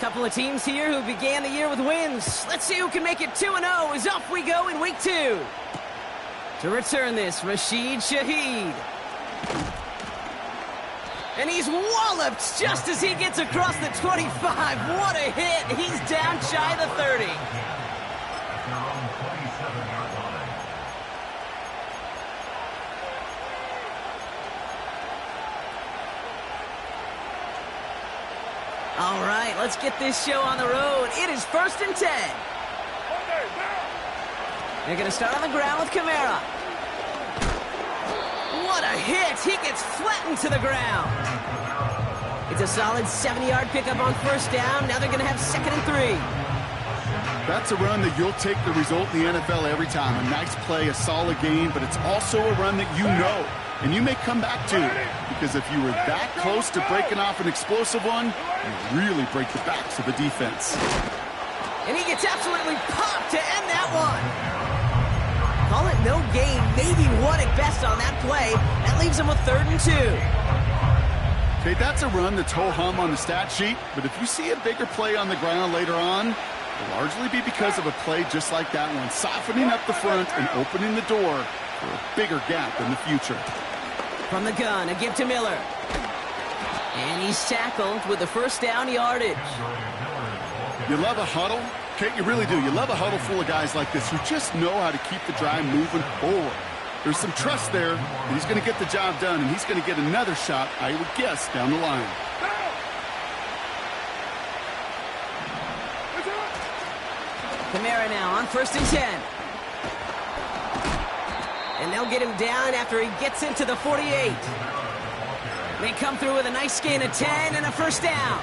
Couple of teams here who began the year with wins. Let's see who can make it 2-0 as off we go in week 2. To return this, Rashid Shaheed. And he's walloped just as he gets across the 25. What a hit. He's down shy of the 30. All right, let's get this show on the road. It is 1st and 10. They're going to start on the ground with Kamara. What a hit! He gets flattened to the ground. It's a solid 70-yard pickup on 1st down. Now they're going to have 2nd and 3. That's a run that you'll take the result in the NFL every time. A nice play, a solid game, but it's also a run that you know, and you may come back to. Because if you were that close to breaking off an explosive one, you really break the backs of the defense. And he gets absolutely popped to end that one. Call it no gain, maybe one at best on that play. That leaves him with 3rd and 2. Okay, that's a run that's ho-hum on the stat sheet, but if you see a bigger play on the ground later on, it'll largely be because of a play just like that one, softening up the front and opening the door for a bigger gap in the future. From the gun, a give to Miller. And he's tackled with the 1st down yardage. You love a huddle? Okay, you really do. You love a huddle full of guys like this who just know how to keep the drive moving forward. There's some trust there, and he's going to get the job done, and he's going to get another shot, I would guess, down the line. Kamara now on 1st and 10. And they'll get him down after he gets into the 48. They come through with a nice gain of 10 and a 1st down.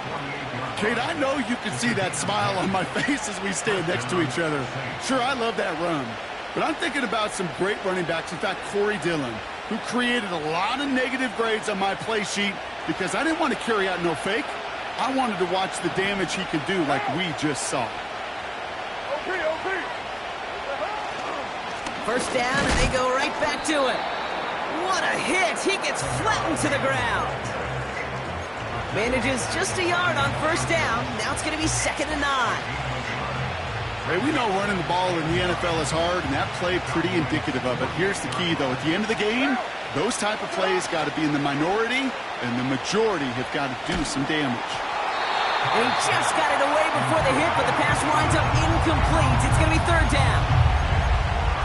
Kate, I know you can see that smile on my face as we stand next to each other. Sure, I love that run. But I'm thinking about some great running backs. In fact, Corey Dillon, who created a lot of negative grades on my play sheet because I didn't want to carry out no fake. I wanted to watch the damage he could do like we just saw. 1st down, and they go right back to it. What a hit! He gets flattened to the ground. Manages just a yard on 1st down. Now it's going to be 2nd and 9. Hey, we know running the ball in the NFL is hard, and that play pretty indicative of it. Here's the key, though. At the end of the game, those type of plays got to be in the minority, and the majority have got to do some damage. And he just got it away before the hit, but the pass winds up incomplete. It's going to be 3rd down.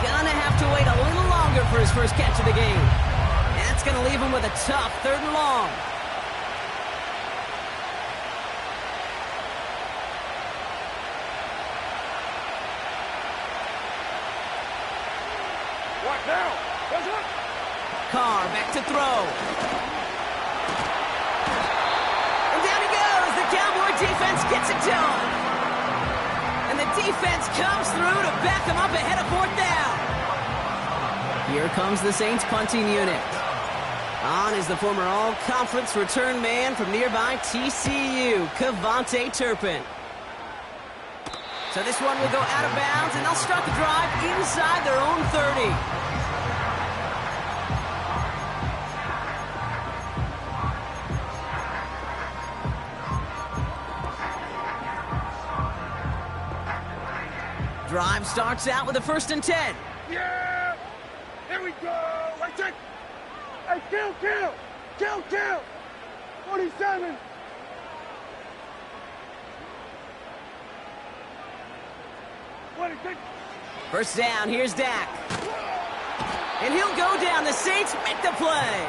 Gonna have to wait a little longer for his first catch of the game. That's going to leave him with a tough 3rd and long. What now? Carr back to throw. And down he goes. The Cowboy defense gets it done. And the defense comes through to back them up ahead of 4th down. Here comes the Saints punting unit. On is the former all-conference return man from nearby TCU, Kevontae Turpin. So this one will go out of bounds, and they'll start the drive inside their own 30. Drive starts out with a 1st and 10. Yeah! Here we go! Right check! Hey, kill! 47! First down, here's Dak. And he'll go down. The Saints make the play.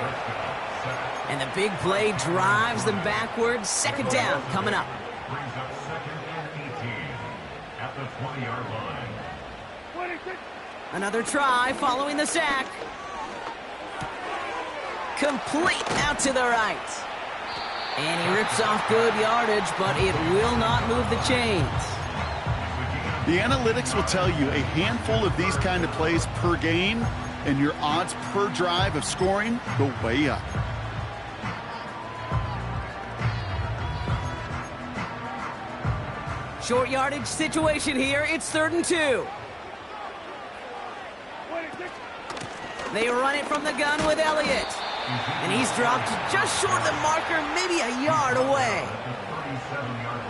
And the big play drives them backwards. 2nd down coming up. Brings up 2nd and 18 at the 20-yard line. Another try following the sack. Complete out to the right. And he rips off good yardage, but it will not move the chains. The analytics will tell you a handful of these kind of plays per game, and your odds per drive of scoring go way up. Short yardage situation here. It's 3rd and 2. They run it from the gun with Elliott. And he's dropped just short of the marker, maybe a yard away.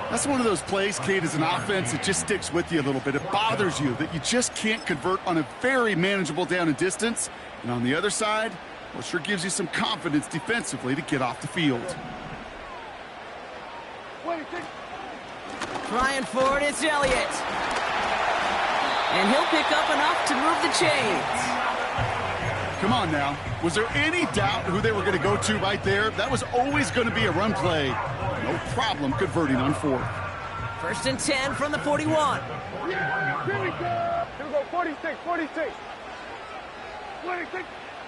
That's one of those plays, Kate, as an offense, it just sticks with you a little bit. It bothers you that you just can't convert on a very manageable down and distance. And on the other side, well, it sure gives you some confidence defensively to get off the field. Trying for it, it's Elliott. And he'll pick up enough to move the chains. Come on now. Was there any doubt who they were going to go to right there? That was always going to be a run play. No problem converting on fourth. 1st and 10 from the 41. Yeah, here we go. Here we go, 46, 46. 46.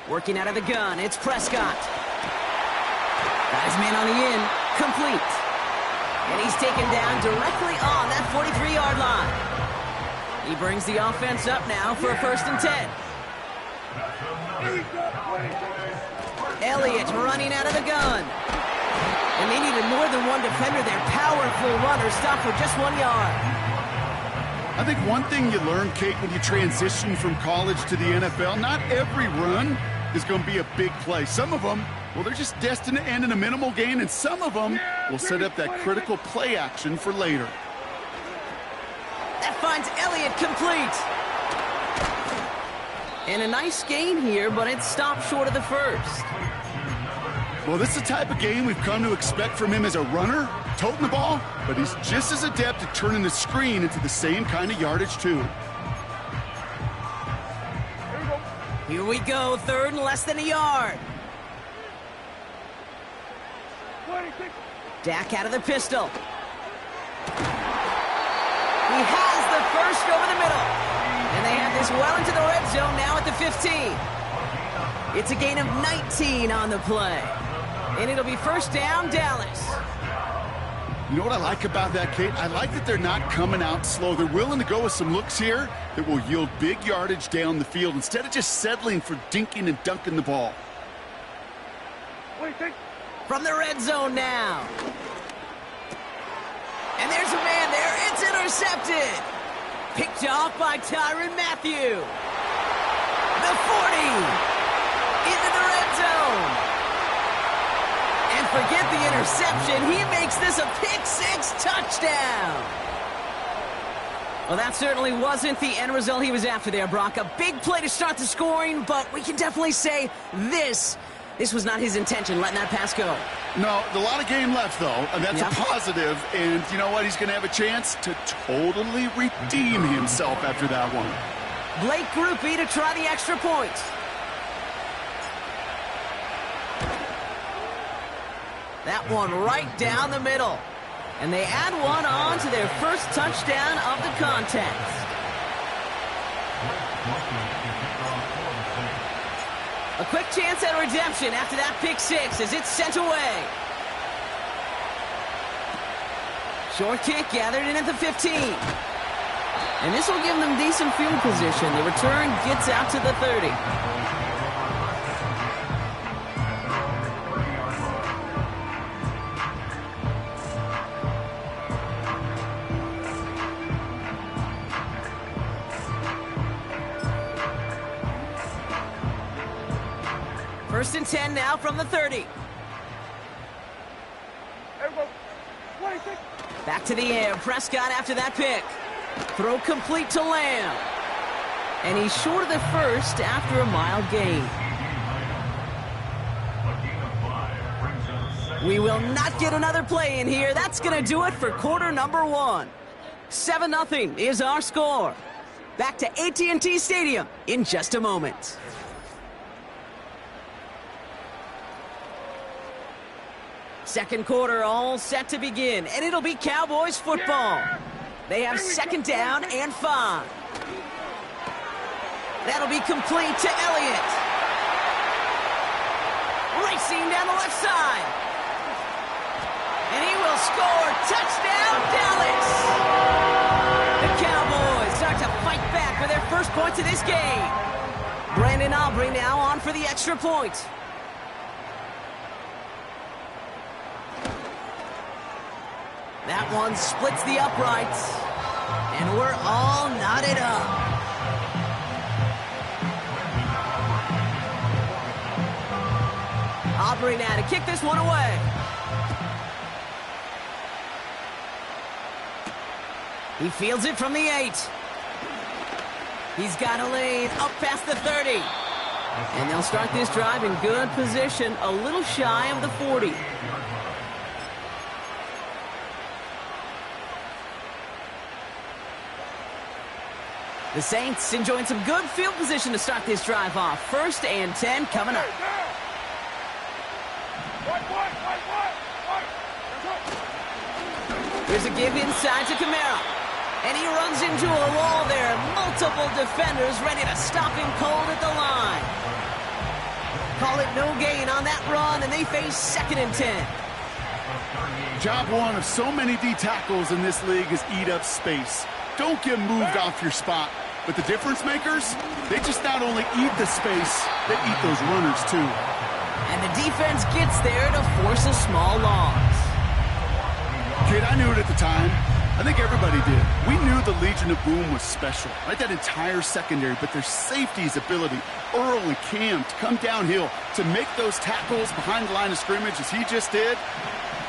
Working out of the gun, it's Prescott. Got his man on the in, complete. And he's taken down directly on that 43-yard line. He brings the offense up now for a 1st and 10. Elliott running out of the gun. And they needed more than one defender. Their powerful runner stopped for just 1 yard. I think one thing you learn, Kate, when you transition from college to the NFL, not every run is going to be a big play. Some of them, well, they're just destined to end in a minimal gain, and some of them will set up that critical play action for later. That finds Elliott complete. And a nice gain here, but it stopped short of the first. Well, this is the type of game we've come to expect from him as a runner, toting the ball, but he's just as adept at turning the screen into the same kind of yardage, too. Here we go, 3rd and less than a yard. Dak out of the pistol. He has the first over the middle. And they have this well into the red zone now at the 15. It's a gain of 19 on the play. And it'll be 1st down, Dallas. You know what I like about that, Kate? I like that they're not coming out slow. They're willing to go with some looks here that will yield big yardage down the field instead of just settling for dinking and dunking the ball. From the red zone now. And there's a man there. It's intercepted. Picked off by Tyrann Mathieu. The 40. Into the red zone. And forget the interception. He makes this a pick-6 touchdown. Well, that certainly wasn't the end result he was after there, Brock. A big play to start the scoring, but we can definitely say this was not his intention, letting that pass go. No, a lot of game left, though, and that's a positive. And you know what? He's going to have a chance to totally redeem himself after that one. Blake Grupe to try the extra point. That one right down the middle. And they add one on to their first touchdown of the contest. A quick chance at redemption after that pick-6 as it's sent away. Short kick gathered in at the 15. And this will give them decent field position. The return gets out to the 30. First and 10 now from the 30. Back to the air. Prescott after that pick. Throw complete to Lamb. And he's short of the first after a mild gain. We will not get another play in here. That's going to do it for quarter number 1. 7-0 is our score. Back to AT&T Stadium in just a moment. Second quarter all set to begin, and it'll be Cowboys football. They have 2nd down and 5. That'll be complete to Elliott. Racing down the left side. And he will score. Touchdown, Dallas! The Cowboys start to fight back for their first points of this game. Brandon Aubrey now on for the extra point. That one splits the uprights, and we're all knotted up. covering now to kick this one away. He fields it from the 8. He's got a lane up past the 30. And they'll start this drive in good position, a little shy of the 40. The Saints enjoying some good field position to start this drive off. 1st and 10 coming up. Here's a give inside to Kamara. And he runs into a wall there. Multiple defenders ready to stop him cold at the line. Call it no gain on that run, and they face 2nd and 10. Job one of so many D tackles in this league is eat up space. Don't get moved off your spot. But the difference makers, they just not only eat the space, they eat those runners too. And the defense gets there to force a small loss. Kid, I knew it at the time. I think everybody did. We knew the Legion of Boom was special, right? That entire secondary, but their safety's ability, Earl and Cam, to come downhill, to make those tackles behind the line of scrimmage as he just did.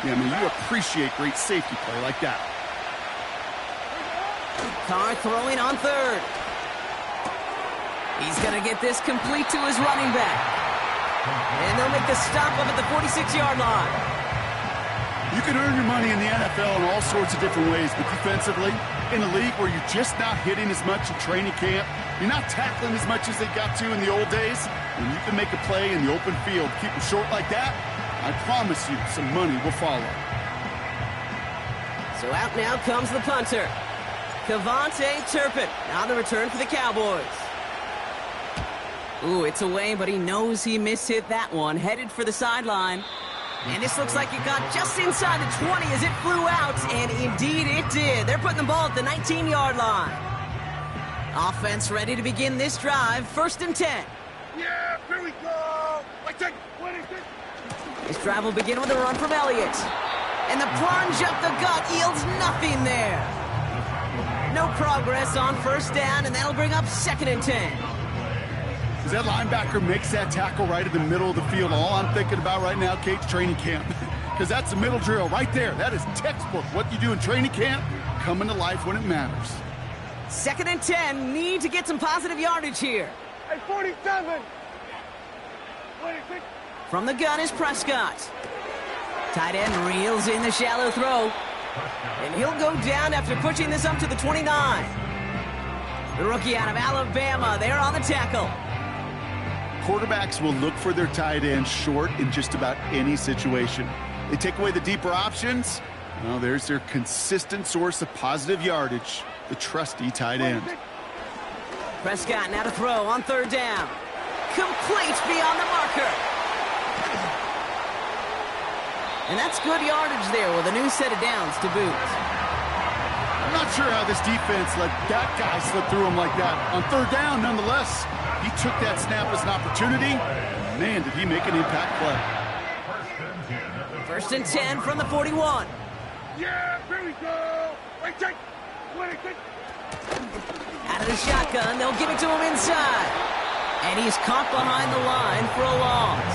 Yeah, I mean, you appreciate great safety play like that. Carr throwing on 3rd. He's going to get this complete to his running back. And they'll make the stop up at the 46-yard line. You can earn your money in the NFL in all sorts of different ways, but defensively, in a league where you're just not hitting as much in training camp, you're not tackling as much as they got to in the old days, when you can make a play in the open field, keep it short like that, I promise you some money will follow. So out now comes the punter, Kevontae Turpin. Now the return for the Cowboys. Ooh, it's away, but he knows he mishit that one. Headed for the sideline. And this looks like it got just inside the 20 as it flew out, and indeed it did. They're putting the ball at the 19-yard line. Offense ready to begin this drive. 1st and 10. Yeah, here we go. This drive will begin with a run from Elliott. And the plunge up the gut yields nothing there. No progress on 1st down, and that'll bring up 2nd and 10. As that linebacker makes that tackle right in the middle of the field, all I'm thinking about right now, Kate's training camp. Because that's the middle drill right there. That is textbook. What you do in training camp, coming to life when it matters. 2nd and 10, need to get some positive yardage here. Hey, 47. 26. From the gun is Prescott. Tight end reels in the shallow throw. And he'll go down after pushing this up to the 29. The rookie out of Alabama, there on the tackle. Quarterbacks will look for their tight end short in just about any situation. They take away the deeper options. Well, there's their consistent source of positive yardage, the trusty tight end. Prescott now to throw on 3rd down. Complete beyond the marker. And that's good yardage there with a new set of downs to boot. I'm not sure how this defense let that guy slip through him like that. On 3rd down, nonetheless, he took that snap as an opportunity. Man, did he make an impact play. 1st and 10 from the 41. Yeah, here we go. Wait, take 26. Out of the shotgun, they'll give it to him inside. And he's caught behind the line for a loss.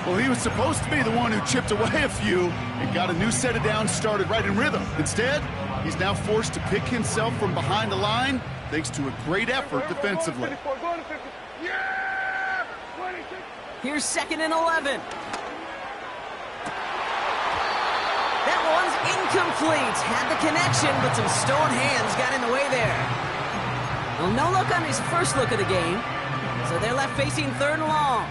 Well, he was supposed to be the one who chipped away a few and got a new set of downs started right in rhythm. Instead, he's now forced to pick himself from behind the line thanks to a great effort defensively. Yeah! 26. Here's 2nd and 11. That one's incomplete. Had the connection, but some stone hands got in the way there. Well, no look on his first look of the game. So they're left facing 3rd and long.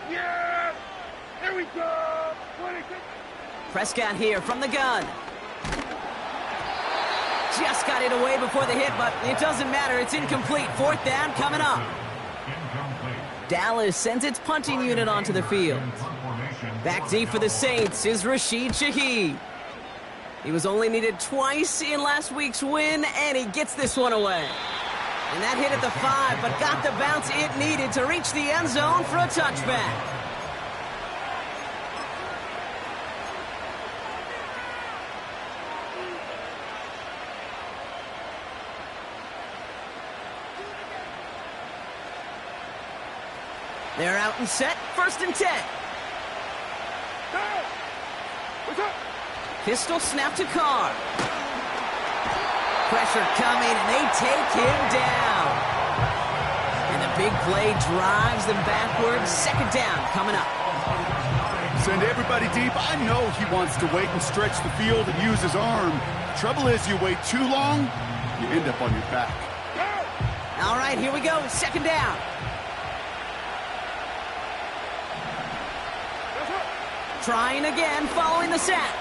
Yeah! Here we go. 26. Prescott here from the gun. Just got it away before the hit, but it doesn't matter. It's incomplete. 4th down coming up. Dallas sends its punting unit onto the field. Back deep for the Saints is Rashid Shaheed. He was only needed twice in last week's win, and he gets this one away. And that hit at the 5, but got the bounce it needed to reach the end zone for a touchback. They're out and set, 1st and 10. Down. What's up? Pistol snap to Carr. Pressure coming, and they take him down. And the big play drives them backwards. 2nd down coming up. Send everybody deep. I know he wants to wait and stretch the field and use his arm. Trouble is, you wait too long, you end up on your back. All right, here we go. 2nd down. Trying again, following the sack.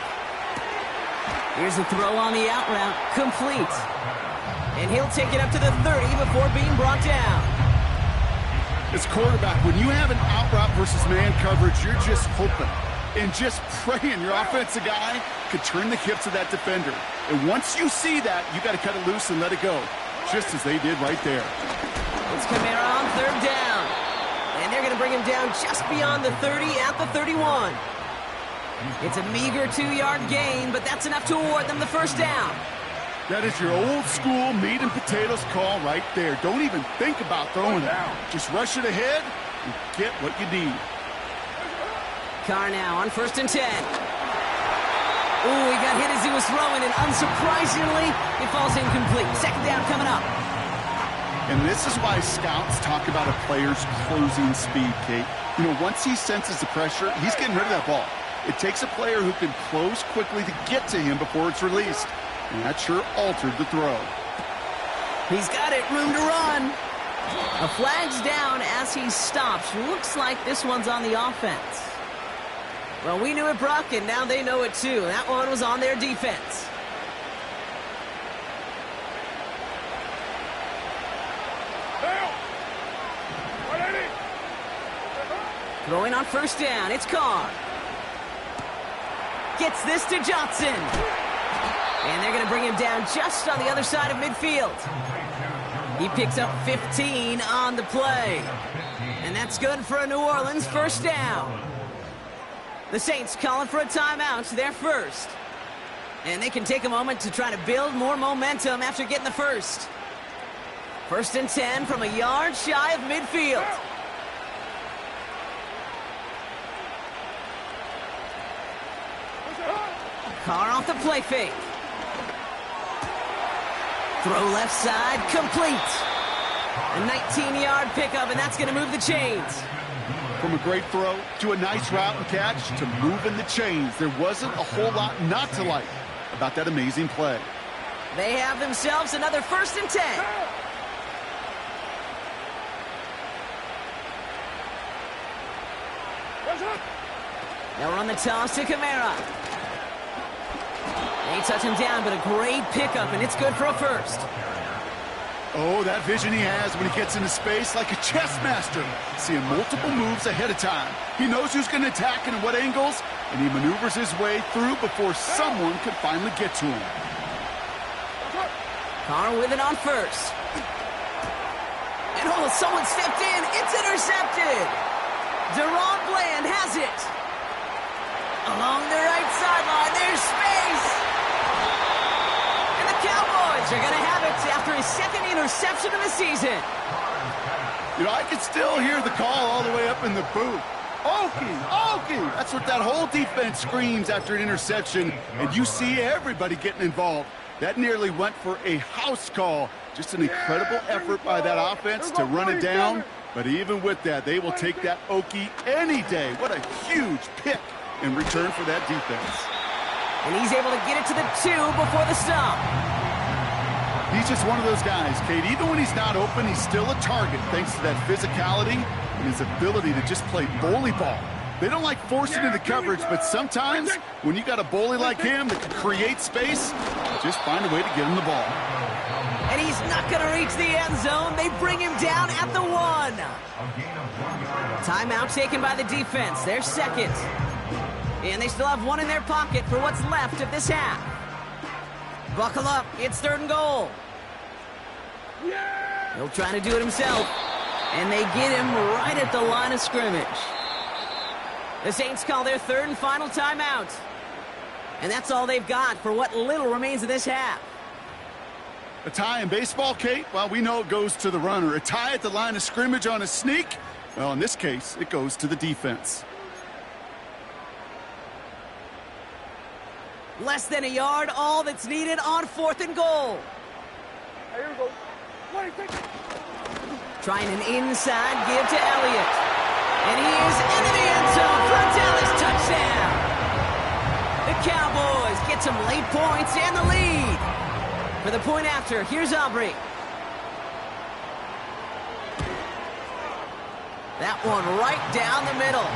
Here's a throw on the out route, complete. And he'll take it up to the 30 before being brought down. As quarterback, when you have an out route versus man coverage, you're just hoping and just praying your offensive guy could turn the hips of that defender. And once you see that, you got to cut it loose and let it go, just as they did right there. It's Kamara on 3rd down. And they're going to bring him down just beyond the 30 at the 31. It's a meager 2-yard gain, but that's enough to award them the 1st down. That is your old school meat and potatoes call right there. Don't even think about throwing it. Just rush it ahead and get what you need. Carr now on 1st and 10. Ooh, he got hit as he was throwing, and unsurprisingly, it falls incomplete. 2nd down coming up. And this is why scouts talk about a player's closing speed, Kate. You know, once he senses the pressure, he's getting rid of that ball. It takes a player who can close quickly to get to him before it's released. And that sure altered the throw. He's got it, room to run. A flag's down as he stops. Looks like this one's on the offense. Well, we knew it, Brock, and now they know it too. That one was on their defense. Throwing on 1st down, it's Carr. Gets this to Johnson. And they're going to bring him down just on the other side of midfield. He picks up 15 on the play. And that's good for a New Orleans 1st down. The Saints calling for a timeout, their 1st. And they can take a moment to try to build more momentum after getting the 1st. 1st and 10 from a yard shy of midfield. Carr off the play fake. Throw left side, complete. A 19-yard pickup, and that's going to move the chains. From a great throw to a nice route and catch to moving the chains, there wasn't a whole lot not to like about that amazing play. They have themselves another 1st and 10. They'll run the toss to Kamara. They touch him down, but a great pickup, and it's good for a 1st. Oh, that vision he has when he gets into space like a chess master, seeing multiple moves ahead of time. He knows who's going to attack and at what angles, and he maneuvers his way through before someone can finally get to him. Carr with it on 1st. And oh, someone stepped in. It's intercepted. Deron Bland has it. Along the right sideline, there's space. And the Cowboys are going to have it after his 2nd interception of the season. You know, I can still hear the call all the way up in the booth. Okie, Okie! That's what that whole defense screams after an interception, and you see everybody getting involved. That nearly went for a house call. Just an incredible effort by that offense to run it down. But even with that, they will take that Okie any day. What a huge pick in return for that defense. And he's able to get it to the 2 before the stop. He's just one of those guys, Kate. Even when he's not open, he's still a target thanks to that physicality and his ability to just play bully ball. They don't like forcing into coverage, but sometimes when you got a bully like him that can create space, just find a way to get him the ball. And he's not going to reach the end zone. They bring him down at the 1. Timeout taken by the defense. Their 2nd. And they still have 1 in their pocket for what's left of this half. Buckle up. It's 3rd and goal. He'll try to do it himself. And they get him right at the line of scrimmage. The Saints call their 3rd and final timeout. And that's all they've got for what little remains of this half. A tie in baseball, Kate? Well, we know it goes to the runner. A tie at the line of scrimmage on a sneak? Well, in this case, it goes to the defense. Less than a yard, all that's needed on 4th and goal. Hey, here we go. 26. Trying an inside give to Elliott. And he is into the end zone for a Dallas touchdown. The Cowboys get some late points and the lead. For the point after, here's Aubrey. That one right down the middle.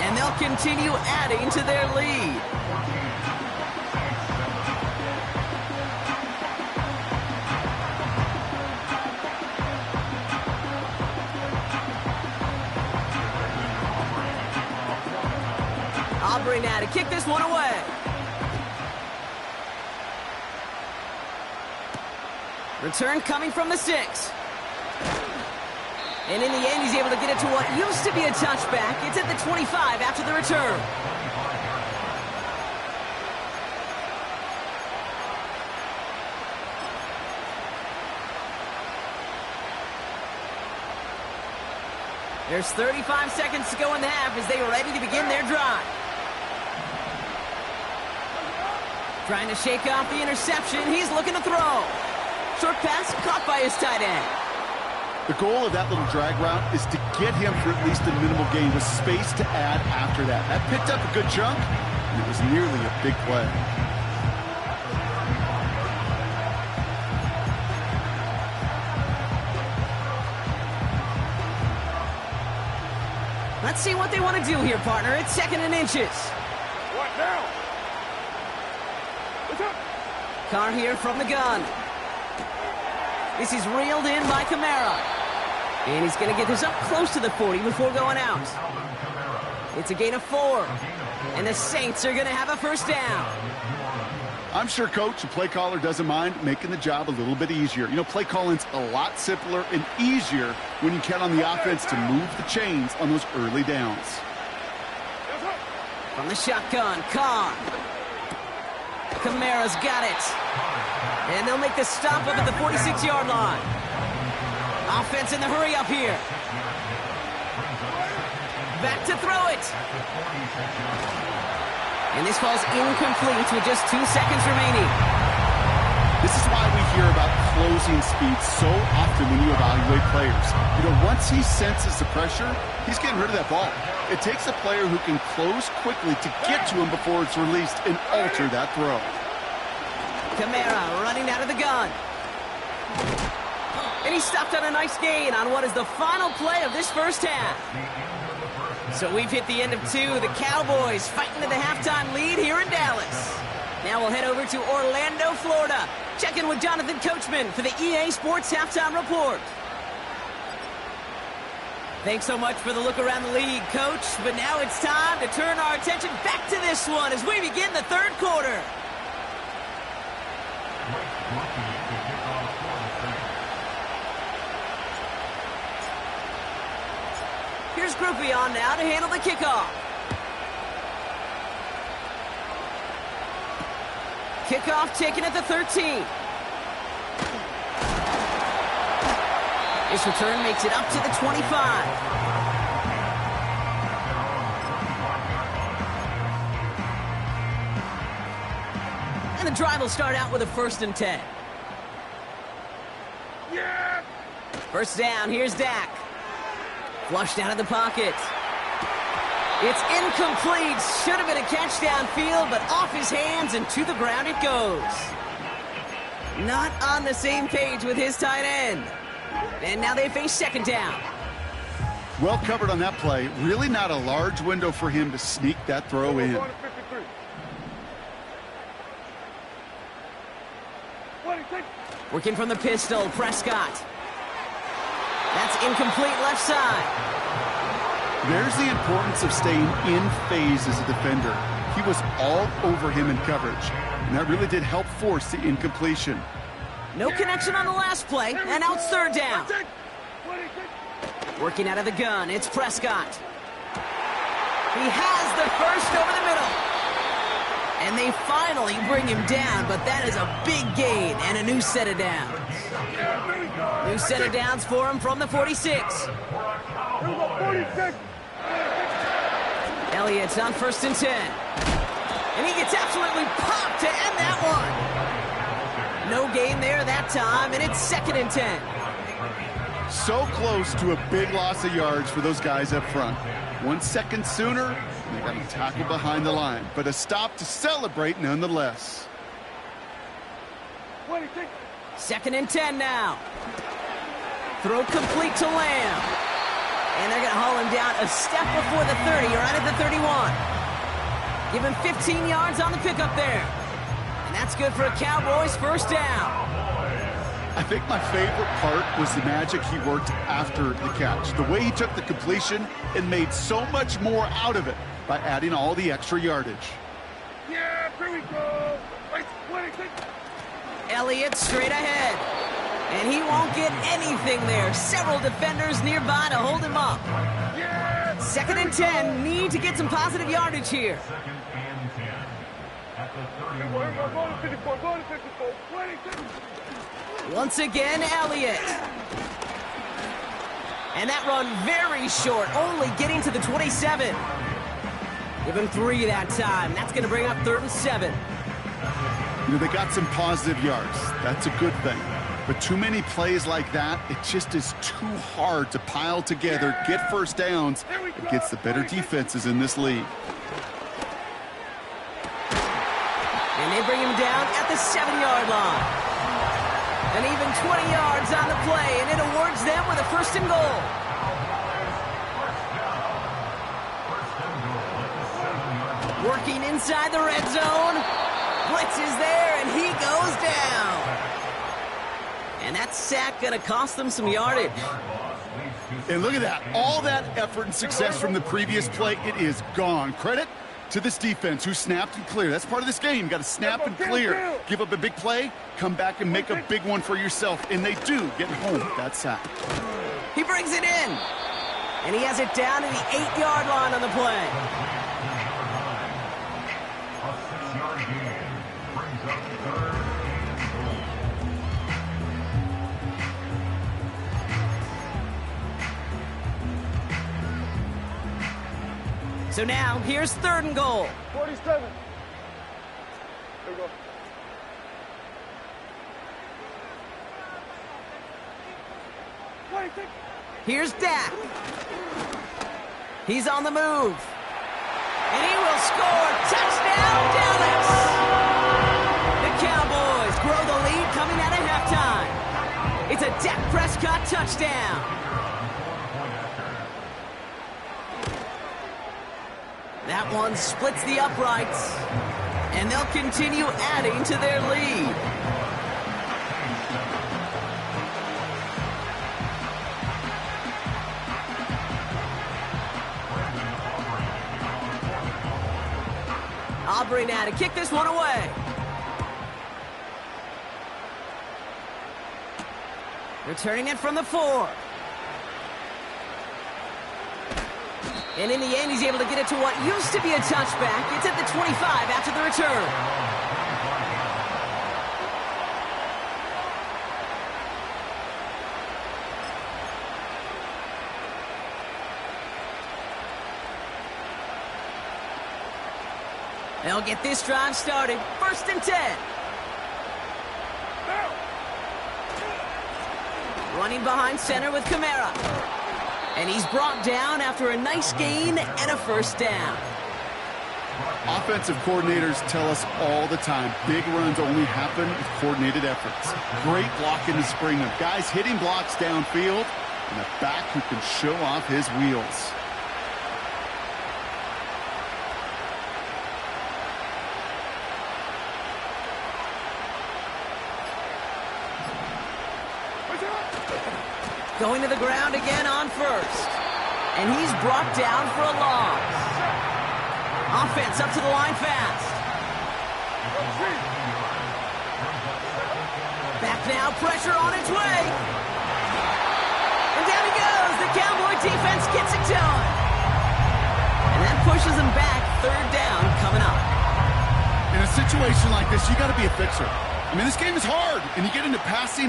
And they'll continue adding to their lead. Aubrey now to kick this one away. Return coming from the 6. And in the end, he's able to get it to what used to be a touchback. It's at the 25 after the return. There's 35 seconds to go in the half as they are ready to begin their drive. Trying to shake off the interception. He's looking to throw. Short pass caught by his tight end. The goal of that little drag route is to get him for at least a minimal gain with space to add after that. That picked up a good chunk, and it was nearly a big play. Let's see what they want to do here, partner. It's 2nd and inches. What now? What's up? Carr here from the gun. This is reeled in by Kamara. And he's going to get this up close to the 40 before going out. It's a gain of 4. And the Saints are going to have a first down. I'm sure coach and play caller doesn't mind making the job a little bit easier. You know, play calling's a lot simpler and easier when you count on the offense to move the chains on those early downs. From the shotgun, Carr. Kamara's got it. And they'll make the stop up at the 46-yard line. Offense in the hurry up here. Back to throw it. And this falls incomplete with just 2 seconds remaining. This is why we hear about closing speed so often when you evaluate players. You know, once he senses the pressure, he's getting rid of that ball. It takes a player who can close quickly to get to him before it's released and alter that throw. Kamara running out of the gun. And he stopped on a nice gain on what is the final play of this first half. So we've hit the end of 2. The Cowboys fighting to the halftime lead here in Dallas. Now we'll head over to Orlando, Florida. Check in with Jonathan Coachman for the EA Sports Halftime Report. Thanks so much for the look around the league, Coach. But now it's time to turn our attention back to this one as we begin the 3rd quarter. Here's Groupie on now to handle the kickoff. Kickoff taken at the 13. This return makes it up to the 25. And the drive will start out with a 1st and 10. Yeah! First down, here's Dak. Flushed out of the pocket. It's incomplete. Should have been a catch downfield, but off his hands and to the ground it goes. Not on the same page with his tight end. And now they face 2nd down. Well covered on that play. Really not a large window for him to sneak that throw in. 53. 26. Working from the pistol, Prescott. That's incomplete left side. There's the importance of staying in phase as a defender. He was all over him in coverage, and that really did help force the incompletion. No connection on the last play, and now it's 3rd down. 26. Working out of the gun, it's Prescott. He has the first over the middle. And they finally bring him down, but that is a big gain and a new set of downs. New set of downs for him from the 46. Here we go, 46. Elliott's on 1st and 10. And he gets absolutely popped to end that one. No gain there that time, and it's 2nd and 10. So close to a big loss of yards for those guys up front. 1 second sooner, and they got to tackle behind the line. But a stop to celebrate nonetheless. 26. 2nd and 10 now. Throw complete to Lamb. And they're going to haul him down a step before the 30, right at the 31. Give him 15 yards on the pickup there. And that's good for a Cowboys 1st down. I think my favorite part was the magic he worked after the catch. The way he took the completion and made so much more out of it by adding all the extra yardage. Yeah, here we go. 26. Elliott straight ahead. And he won't get anything there. Several defenders nearby to hold him up. Yeah. 2nd and 10. Need to get some positive yardage here. 2nd and 10 at the 31. Go to 54. Go to 54. 26. Once again, Elliott. And that run very short, only getting to the 27. Give him 3 that time. That's going to bring up 3rd and 7. You know, they got some positive yards. That's a good thing. But too many plays like that, it just is too hard to pile together, get 1st downs against the better defenses in this league. And they bring him down at the 7-yard line. And even 20 yards on the play, and it awards them with a 1st and goal. Working inside the red zone. Blitz is there, and he goes down. And that sack going to cost them some yardage. And look at that. All that effort and success from the previous play, it is gone. Credit to this defense who snapped and cleared. That's part of this game. You got to snap and clear. Give up a big play, come back and make a big one for yourself. And they do get home with that sack. He brings it in. And he has it down to the 8-yard line on the play. A 6-yard gain brings up 3rd and goal. So now, here's 3rd and goal. 47. There we go. Here's Dak. He's on the move. And he will score. Touchdown, Dallas! The Cowboys grow the lead coming out of halftime. It's a Dak Prescott touchdown. That one splits the uprights, and they'll continue adding to their lead. Aubrey now to kick this one away. Returning it from the 4. And in the end, he's able to get it to what used to be a touchback. It's at the 25 after the return. They'll get this drive started. 1st and 10. Running behind center with Kamara. And he's brought down after a nice gain and a 1st down. Offensive coordinators tell us all the time, big runs only happen with coordinated efforts. Great blocking to spring them. Guys hitting blocks downfield, and a back who can show off his wheels. Going to the ground again on 1st. And he's brought down for a loss. Offense up to the line fast. Back now, pressure on its way. And down he goes. The Cowboy defense gets it done. And that pushes him back. 3rd down coming up. In a situation like this, you got to be a fixer. I mean, this game is hard, and you get into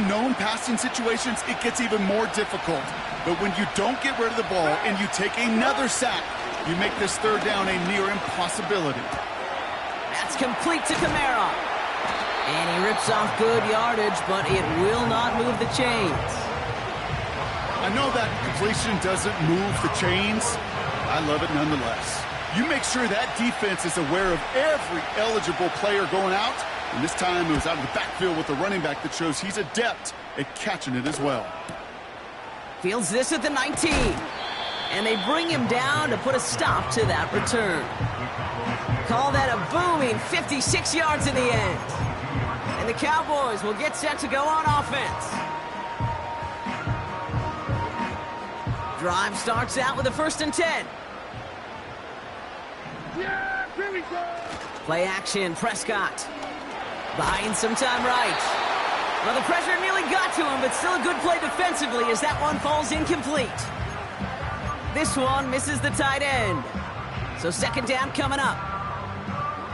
known passing situations, it gets even more difficult. But when you don't get rid of the ball and you take another sack, you make this third down a near impossibility. That's complete to Kamara. And he rips off good yardage, but it will not move the chains. I know that completion doesn't move the chains. I love it nonetheless. You make sure that defense is aware of every eligible player going out. And this time it was out of the backfield with the running back that shows he's adept at catching it as well. Fields this at the 19. And they bring him down to put a stop to that return. Call that a booming 56 yards in the end. And the Cowboys will get set to go on offense. Drive starts out with a 1st and 10. Yeah, here we go. Play action, Prescott. Buying some time right. Well, the pressure nearly got to him, but still a good play defensively as that one falls incomplete. This one misses the tight end. So 2nd down coming up.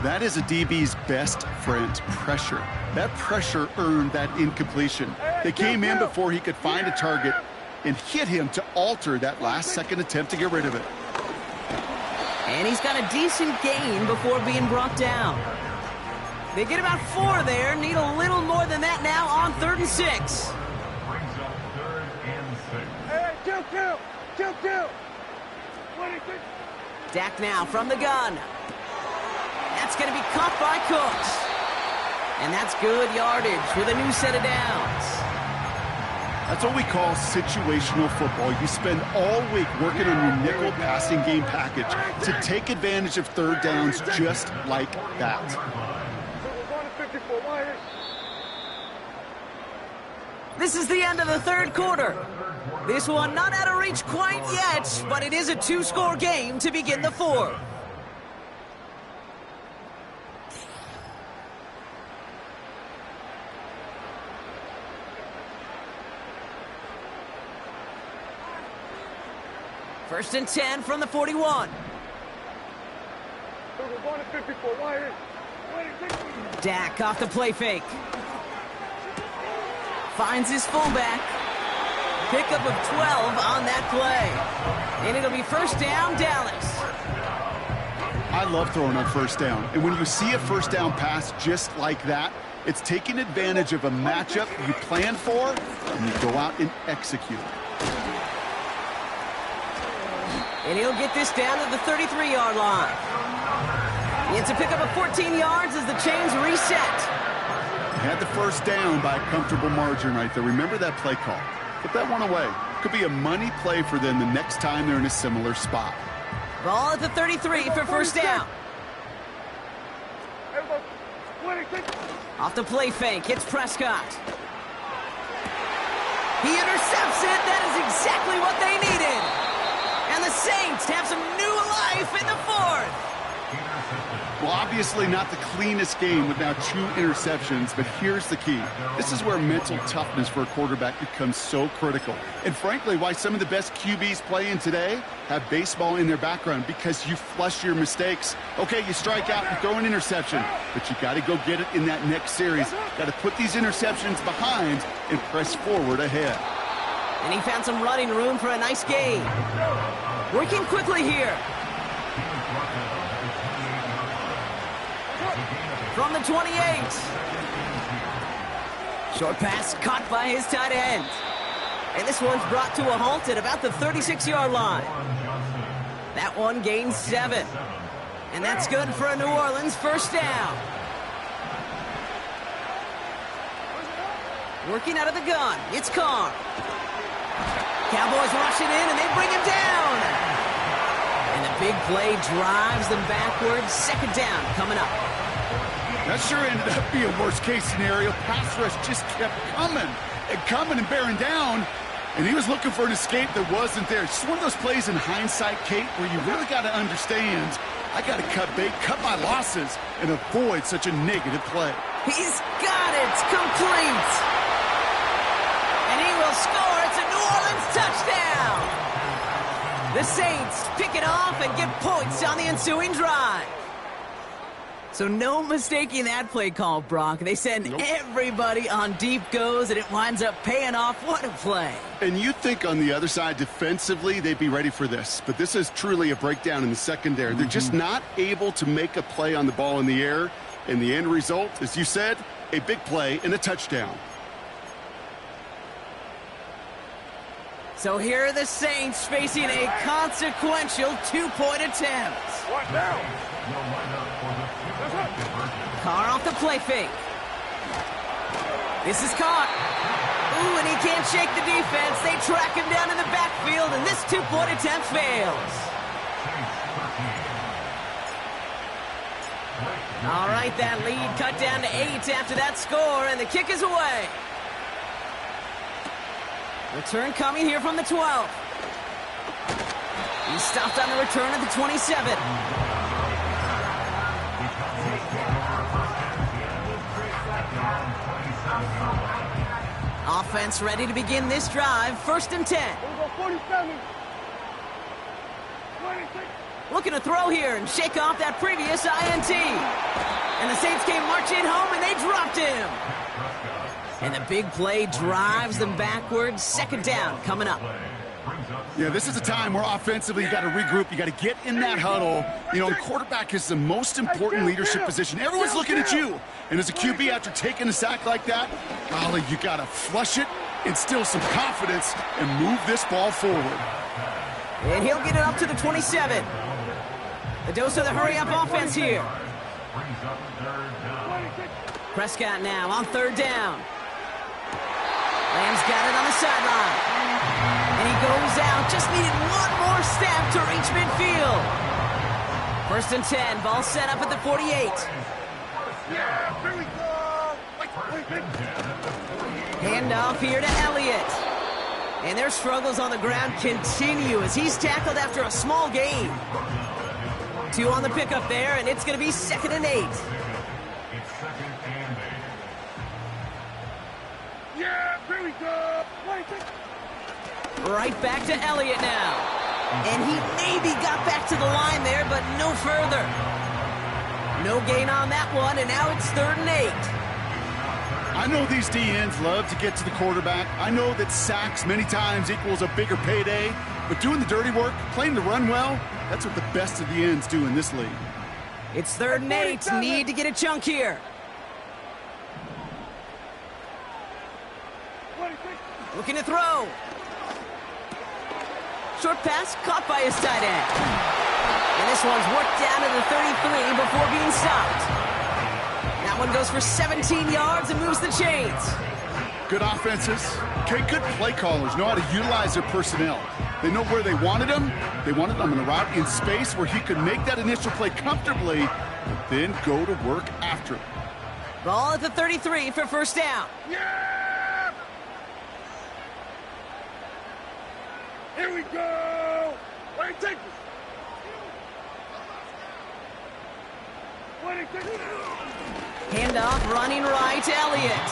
That is a DB's best friend, pressure. That pressure earned that incompletion. They came in before he could find a target and hit him to alter that last-second attempt to get rid of it. And he's got a decent gain before being brought down. They get about 4 there, need a little more than that now on 3rd and 6. Brings up 3rd and 6. Hey, two. Dak now from the gun. That's going to be caught by Cooks. And that's good yardage with a new set of downs. That's what we call situational football. You spend all week working on your nickel passing game package to take advantage of 3rd downs just like that. This is the end of the 3rd quarter. This one not out of reach quite yet, but it is a 2-score game to begin the 4th. First and 10 from the 41. Dak off the play fake. Finds his fullback. Pickup of 12 on that play. And it'll be 1st down, Dallas. I love throwing on 1st down. And when you see a 1st down pass just like that, it's taking advantage of a matchup you planned for, and you go out and execute. And he'll get this down to the 33-yard line. It's a pickup of 14 yards as the chains reset. Had the 1st down by a comfortable margin right there. Remember that play call. Put that one away. Could be a money play for them the next time they're in a similar spot. Ball at the 33 for 1st down. Off the play fake, hits Prescott. He intercepts it. That is exactly what they needed. And the Saints have some new life in the 4th. Well, obviously not the cleanest game with now 2 interceptions, but here's the key. This is where mental toughness for a quarterback becomes so critical. And frankly, why some of the best QBs playing today have baseball in their background, because you flush your mistakes. Okay, you strike out, you throw an interception, but you got to go get it in that next series. Got to put these interceptions behind and press forward ahead. And he found some running room for a nice gain. Working quickly here. From the 28. Short pass caught by his tight end. And this one's brought to a halt at about the 36-yard line. That one gains 7. And that's good for a New Orleans 1st down. Working out of the gun, it's Carr. Cowboys rush it in and they bring him down. And the big play drives them backwards. 2nd down coming up. That sure ended up being worst-case scenario. Pass rush just kept coming and bearing down, and he was looking for an escape that wasn't there. It's just one of those plays in hindsight, Kate, where you really got to understand, I got to cut bait, cut my losses, and avoid such a negative play. He's got it complete. And he will score. It's a New Orleans touchdown. The Saints pick it off and get points on the ensuing drive. So no mistaking that play call, Brock. They send everybody on deep goes, and it winds up paying off. What a play. And you think on the other side defensively they'd be ready for this, but this is truly a breakdown in the secondary. They're just not able to make a play on the ball in the air, and the end result, as you said, a big play and a touchdown. So here are the Saints facing a consequential two-point attempt. What now? Carr off the play fake. This is caught. Ooh, and he can't shake the defense. They track him down in the backfield, and this two-point attempt fails. All right, that lead cut down to 8 after that score, and the kick is away. Return coming here from the 12. He stopped on the return at the 27. Offense ready to begin this drive. 1st and 10. We'll go 47. 26. Looking to throw here and shake off that previous INT. And the Saints came marching home, and they dropped him. And the big play drives them backwards. 2nd down coming up. Yeah, this is a time where offensively you got to regroup. You got to get in that huddle. You know, quarterback is the most important leadership position. Everyone's looking at you. And as a QB, after taking a sack like that, golly, you got to flush it, instill some confidence, and move this ball forward. And he'll get it up to the 27. The dose of the hurry-up offense here. Prescott now on 3rd down. Lamb's got it on the sideline. And he goes out. Just needed one more step to reach midfield. 1st and 10. Ball set up at the 48. Yeah, here we go. Handoff here to Elliott. And their struggles on the ground continue as he's tackled after a small gain. 2 on the pickup there, and it's going to be 2nd and 8. Yeah, here we go. Right back to Elliott now. And he maybe got back to the line there, but no further. No gain on that one, and now it's 3rd and 8. I know these DNs love to get to the quarterback. I know that sacks many times equals a bigger payday, but doing the dirty work, playing the run well, that's what the best of the ends do in this league. It's 3rd and 8. Need to get a chunk here. Looking to throw. Short pass caught by his tight end. And this one's worked down to the 33 before being stopped. That one goes for 17 yards and moves the chains. Good offenses. Okay, good play callers know how to utilize their personnel. They know where they wanted him. They wanted him in a route in space where he could make that initial play comfortably, but then go to work after it. Ball at the 33 for 1st down. Yeah! Here we go. Wait, take this. 26. Handoff running right to Elliott.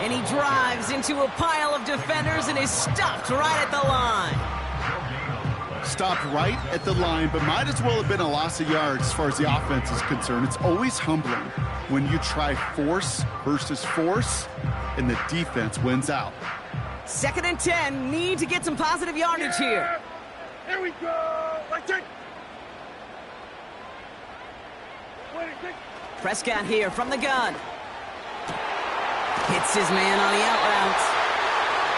And he drives into a pile of defenders and is stopped right at the line. Stopped right at the line, but might as well have been a loss of yards as far as the offense is concerned. It's always humbling when you try force versus force and the defense wins out. 2nd and 10. Need to get some positive yardage here. Here we go. Right, take. 26. Prescott here from the gun. Hits his man on the out route.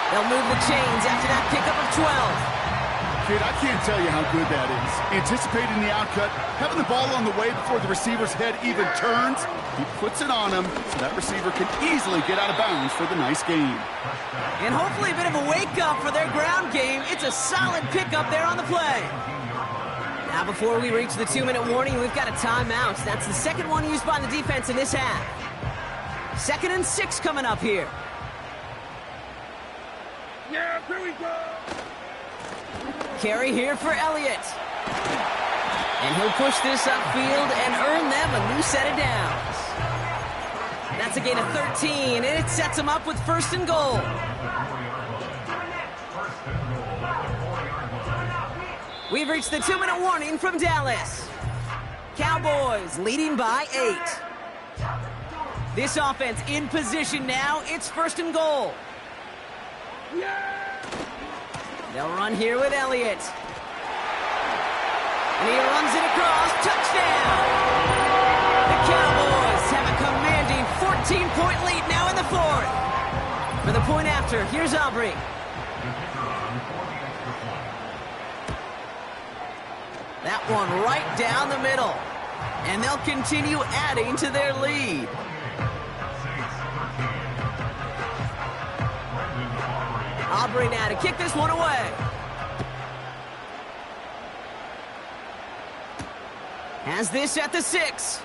They'll move the chains after that pickup of 12. Kid, I can't tell you how good that is. Anticipating the outcut, having the ball on the way before the receiver's head even turns, he puts it on him so that receiver can easily get out of bounds for the nice gain. And hopefully a bit of a wake-up for their ground game. It's a solid pickup there on the play. Now before we reach the 2-minute warning, we've got a timeout. That's the 2nd one used by the defense in this half. 2nd and 6 coming up here. Yeah, here we go. Carry here for Elliott. And he'll push this upfield and earn them a new set of downs. That's a gain of 13, and it sets him up with 1st and goal. We've reached the 2-minute warning from Dallas. Cowboys leading by 8. This offense in position now. It's 1st and goal. They'll run here with Elliott. And he runs it across. Touchdown! The Cowboys have a commanding 14-point lead now in the 4th. For the point after, here's Aubrey. That one right down the middle. And they'll continue adding to their lead. Aubrey now to kick this one away. Has this at the 6.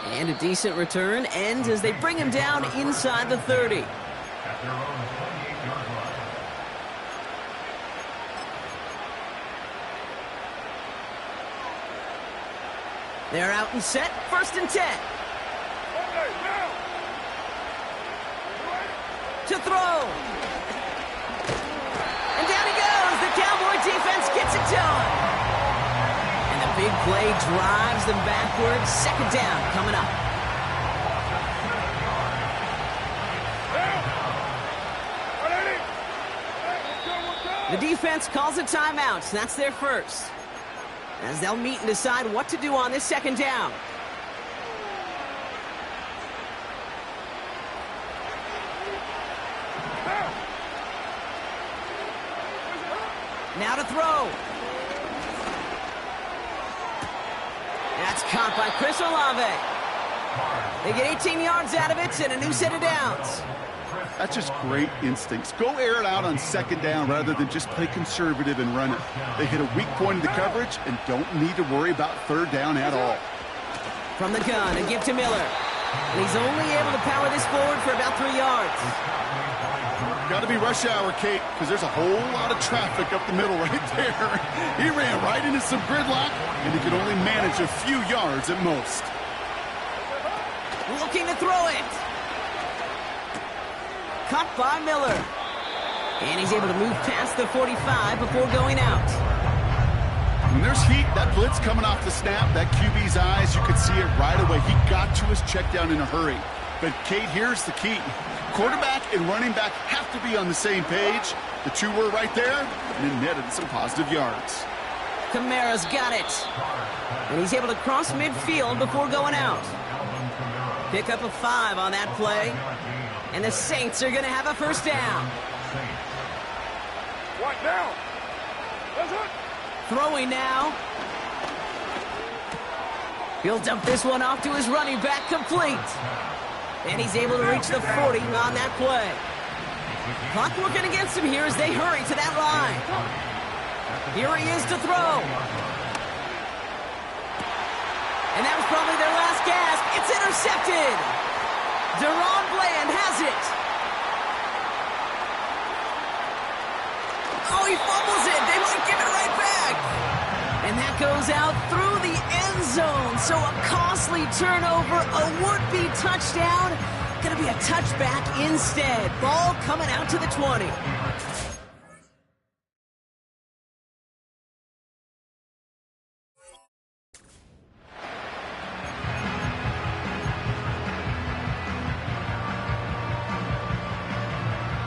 And a decent return ends as they bring him down inside the 30. They're out and set, 1st and 10. To throw. And down he goes. The Cowboy defense gets it done. And the big play drives them backwards. 2nd down coming up. The defense calls a timeout. That's their first. As they'll meet and decide what to do on this 2nd down. Now to throw. That's caught by Chris Olave. They get 18 yards out of it and a new set of downs. That's just great instincts. Go air it out on 2nd down rather than just play conservative and run it. They hit a weak point in the coverage and don't need to worry about 3rd down at all. From the gun, a give to Miller. And he's only able to power this forward for about 3 yards. Got to be rush hour, Kate, because there's a whole lot of traffic up the middle right there. He ran right into some gridlock, and he could only manage a few yards at most. Looking to throw it. Cut by Miller. And he's able to move past the 45 before going out. When there's heat, that blitz coming off the snap, that QB's eyes, you could see it right away. He got to his check down in a hurry. But, Kate, here's the key. Quarterback and running back have to be on the same page. The two were right there, and it netted some positive yards. Kamara's got it. And he's able to cross midfield before going out. Pick up a 5 on that play. And the Saints are going to have a 1st down. What now? Throwing now. He'll dump this one off to his running back, complete. And he's able to reach the 40 on that play. Clock working against him here as they hurry to that line. Here he is to throw. And that was probably their last gasp. It's intercepted. DaRon Bland has it. Oh, he fumbles it. They might give it right back. And that goes out through the end zone. So a costly turnover, a would-be touchdown. Going to be a touchback instead. Ball coming out to the 20.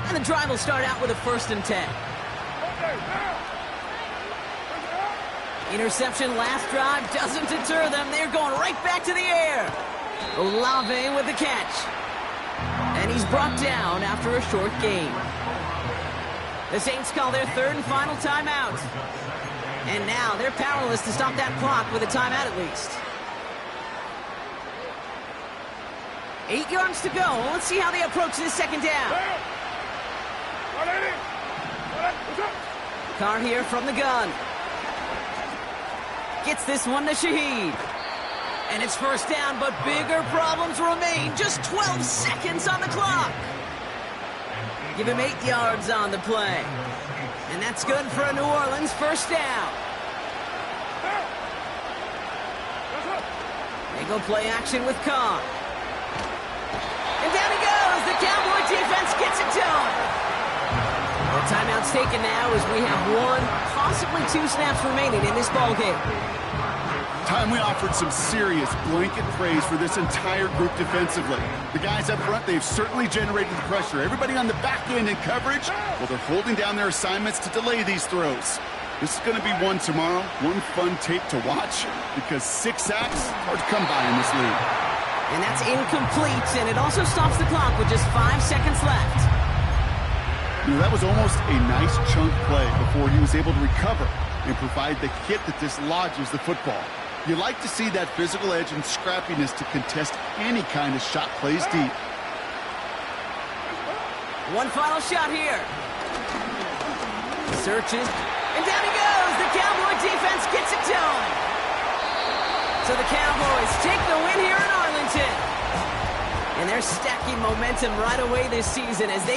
And the drive will start out with a 1st and 10. Interception last drive doesn't deter them. They're going right back to the air. Olave with the catch. And he's brought down after a short gain. The Saints call their 3rd and final timeout. And now they're powerless to stop that clock with a timeout at least. 8 yards to go. Let's see how they approach this 2nd down. Carr here from the gun. Gets this one to Shaheed. And it's 1st down, but bigger problems remain. Just 12 seconds on the clock. Give him 8 yards on the play. And that's good for a New Orleans 1st down. They go play action with Carr. And down he goes. The Cowboy defense gets it done. Timeout's taken now as we have 1, possibly 2 snaps remaining in this ballgame. Time we offered some serious blanket praise for this entire group defensively. The guys up front, they've certainly generated the pressure. Everybody on the back end in coverage, well, they're holding down their assignments to delay these throws. This is going to be one tomorrow, one fun tape to watch, because 6 sacks, hard to come by in this league. And that's incomplete, and it also stops the clock with just 5 seconds left. You know, that was almost a nice chunk play before he was able to recover and provide the hit that dislodges the football. You like to see that physical edge and scrappiness to contest any kind of shot plays deep. One final shot here. Searches, and down he goes. The Cowboy defense gets it done. So the Cowboys take the win here in Arlington. And they're stacking momentum right away this season as they